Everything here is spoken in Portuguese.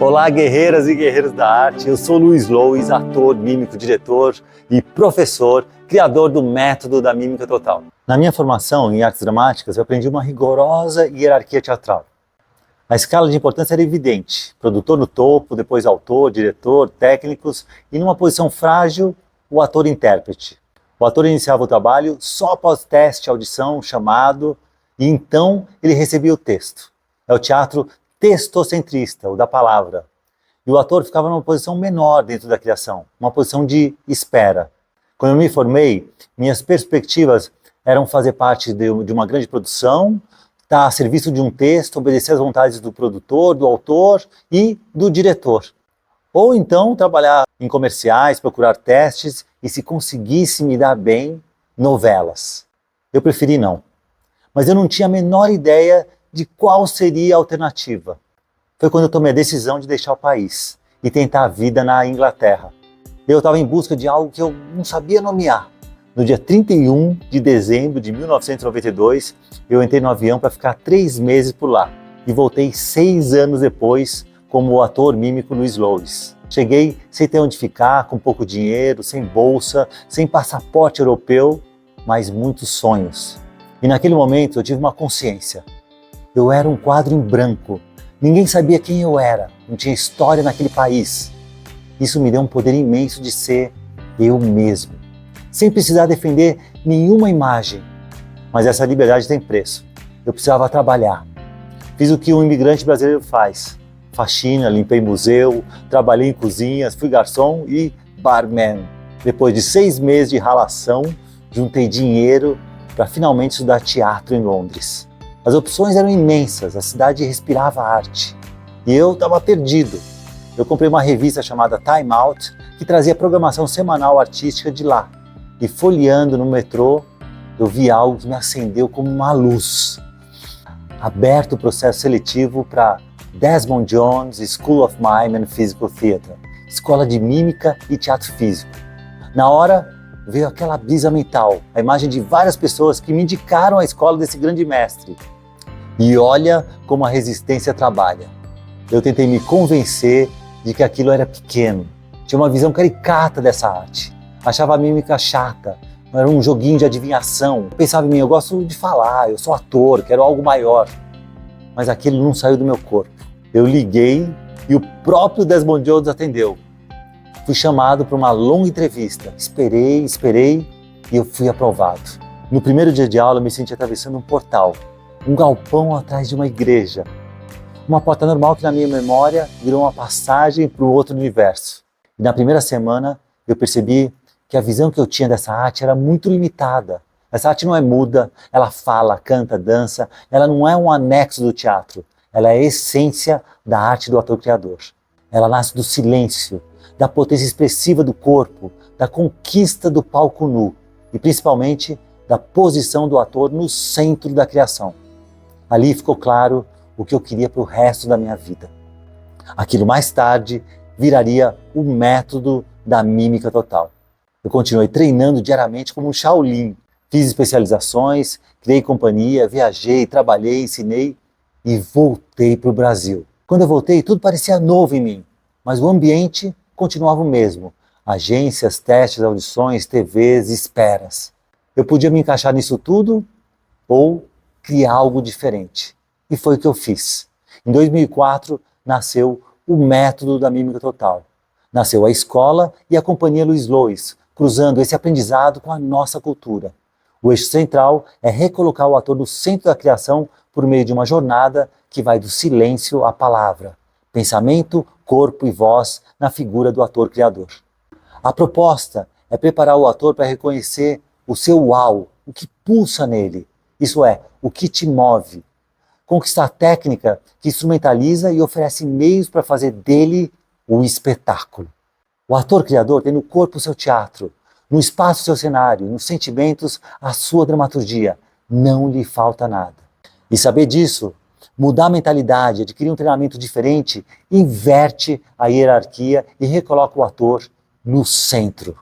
Olá, guerreiras e guerreiros da arte. Eu sou Luiz Lois, ator, mímico, diretor e professor, criador do método da mímica total. Na minha formação em artes dramáticas, eu aprendi uma rigorosa hierarquia teatral. A escala de importância era evidente. Produtor no topo, depois autor, diretor, técnicos e numa posição frágil, o ator-intérprete. O ator iniciava o trabalho só após teste, audição, chamado, e então ele recebia o texto. É o teatro textocentrista, o da palavra. E o ator ficava numa posição menor dentro da criação, uma posição de espera. Quando eu me formei, minhas perspectivas eram fazer parte de uma grande produção, estar a serviço de um texto, obedecer às vontades do produtor, do autor e do diretor. Ou então trabalhar em comerciais, procurar testes e, se conseguisse me dar bem, novelas. Eu preferi não. Mas eu não tinha a menor ideia de qual seria a alternativa. Foi quando eu tomei a decisão de deixar o país e tentar a vida na Inglaterra. Eu estava em busca de algo que eu não sabia nomear. No dia 31 de dezembro de 1992, eu entrei no avião para ficar 3 meses por lá e voltei 6 anos depois como o ator mímico Luiz Lois. Cheguei sem ter onde ficar, com pouco dinheiro, sem bolsa, sem passaporte europeu, mas muitos sonhos. E naquele momento eu tive uma consciência. Eu era um quadro em branco. Ninguém sabia quem eu era, não tinha história naquele país. Isso me deu um poder imenso de ser eu mesmo, sem precisar defender nenhuma imagem. Mas essa liberdade tem preço. Eu precisava trabalhar. Fiz o que um imigrante brasileiro faz. Faxina, limpei museu, trabalhei em cozinhas, fui garçom e barman. Depois de 6 meses de ralação, juntei dinheiro para finalmente estudar teatro em Londres. As opções eram imensas, a cidade respirava arte. E eu estava perdido. Eu comprei uma revista chamada Time Out, que trazia programação semanal artística de lá. E folheando no metrô, eu vi algo que me acendeu como uma luz. Aberto o processo seletivo para Desmond Jones School of Mime and Physical Theatre, escola de mímica e teatro físico. Na hora, veio aquela brisa mental, a imagem de várias pessoas que me indicaram a escola desse grande mestre. E olha como a resistência trabalha. Eu tentei me convencer de que aquilo era pequeno. Tinha uma visão caricata dessa arte. Achava a mímica chata, era um joguinho de adivinhação. Eu pensava em mim, eu gosto de falar, eu sou ator, quero algo maior. Mas aquilo não saiu do meu corpo. Eu liguei e o próprio Desmond Jones atendeu. Fui chamado para uma longa entrevista. Esperei e eu fui aprovado. No primeiro dia de aula eu me senti atravessando um portal, um galpão atrás de uma igreja. Uma porta normal que na minha memória virou uma passagem para o outro universo. E na primeira semana eu percebi que a visão que eu tinha dessa arte era muito limitada. Essa arte não é muda, ela fala, canta, dança, ela não é um anexo do teatro, ela é a essência da arte do ator-criador. Ela nasce do silêncio, da potência expressiva do corpo, da conquista do palco nu e principalmente da posição do ator no centro da criação. Ali ficou claro o que eu queria para o resto da minha vida. Aquilo mais tarde viraria o método da mímica total. Eu continuei treinando diariamente como um Shaolin. Fiz especializações, criei companhia, viajei, trabalhei, ensinei e voltei para o Brasil. Quando eu voltei, tudo parecia novo em mim, mas o ambiente continuava o mesmo. Agências, testes, audições, TVs, esperas. Eu podia me encaixar nisso tudo ou criar algo diferente. E foi o que eu fiz. Em 2004, nasceu o método da mímica total. Nasceu a escola e a companhia Luiz Lois, cruzando esse aprendizado com a nossa cultura. O eixo central é recolocar o ator no centro da criação por meio de uma jornada que vai do silêncio à palavra, pensamento, corpo e voz na figura do ator-criador. A proposta é preparar o ator para reconhecer o seu uau, o que pulsa nele, isso é, o que te move. Conquistar a técnica que instrumentaliza e oferece meios para fazer dele o espetáculo. O ator-criador tem no corpo o seu teatro, no espaço o seu cenário, nos sentimentos a sua dramaturgia. Não lhe falta nada. E saber disso, mudar a mentalidade, adquirir um treinamento diferente, inverte a hierarquia e recoloca o ator no centro.